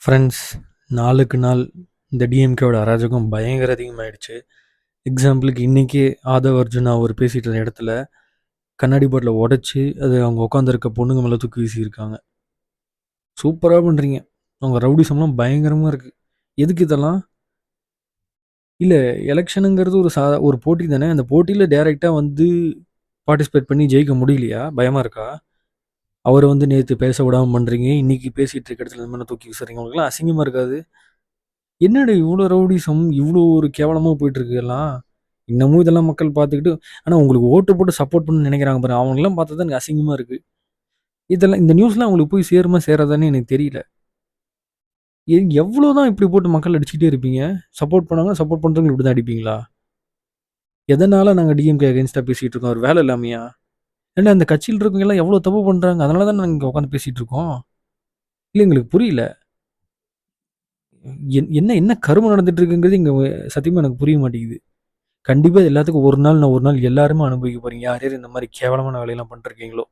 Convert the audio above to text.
Friends, நாளுக்கு நாள் இந்த டிஎம்கேவோட அராஜகம் பயங்கர அதிகமாயிடுச்சு. எக்ஸாம்பிளுக்கு இன்னைக்கே ஆதவ் அர்ஜுனா அவர் பேசிட்டு இருந்த இடத்துல கண்ணாடி பாட்டில உடைச்சு அது அவங்க உட்காந்துருக்க பொண்ணுங்க மேலே தூக்கி வீசியிருக்காங்க. சூப்பராக பண்ணுறீங்க. அவங்க ரவுடிசம்லாம் பயங்கரமாக இருக்குது. எதுக்கு இதெல்லாம்? இல்லை, எலெக்ஷனுங்கிறது ஒரு போட்டி தானே. அந்த போட்டியில் டைரெக்டாக வந்து பார்ட்டிசிபேட் பண்ணி ஜெயிக்க முடியலையா? பயமாக இருக்கா? அவரை வந்து நேற்று பேச விடாமல் பண்ணுறீங்க, இன்னைக்கு பேசிகிட்டு இருக்க இடத்துல இந்த மாதிரி தூக்கி வீசுறீங்க. உங்களுக்குலாம் அசிங்கமாக இருக்காது? என்னடி இவ்வளோ ரவுடிசம், இவ்வளோ ஒரு கேவலமாக போயிட்டுருக்கு எல்லாம். இன்னமும் இதெல்லாம் மக்கள் பார்த்துக்கிட்டு, ஆனால் உங்களுக்கு ஓட்டு போட்டு சப்போர்ட் பண்ணணும்னு நினைக்கிறாங்க பாருங்க, அவங்களெல்லாம் பார்த்தா தான் எனக்கு அசிங்கமாக இருக்குது. இதெல்லாம் இந்த நியூஸ்லாம் அவங்களுக்கு போய் சேருமா சேராதான்னு எனக்கு தெரியல. எவ்வளோ தான் இப்படி போட்டு மக்கள் அடிச்சுக்கிட்டே இருப்பீங்க? சப்போர்ட் பண்ணாங்க, சப்போர்ட் பண்ணுறவங்க இப்படி தான் அடிப்பீங்களா? எதனால் நாங்கள் டிஎம்கே அகேன்ஸ்டாக பேசிகிட்டு இருக்கோம்? ஒரு வேலை இல்லாமையா? ஏன்னா அந்த கட்சியில் இருக்கவங்க எல்லாம் எவ்வளோ தப்பு பண்ணுறாங்க, அதனால தான் நாங்கள் இங்கே உட்காந்து பேசிகிட்டு இருக்கோம். இல்லை, எங்களுக்கு புரியல. என்ன என்ன கருமம் நடந்துட்டு இருக்குங்கிறது இங்கே சத்தியமாக எனக்கு புரிய மாட்டேங்குது. கண்டிப்பாக எல்லாத்துக்கும் ஒரு நாள் நான் ஒரு நாள் எல்லாருமே அனுபவிக்க போறீங்க. யார் யார் இந்த மாதிரி கேவலமான வேலையெல்லாம் பண்ணிருக்கீங்களோ.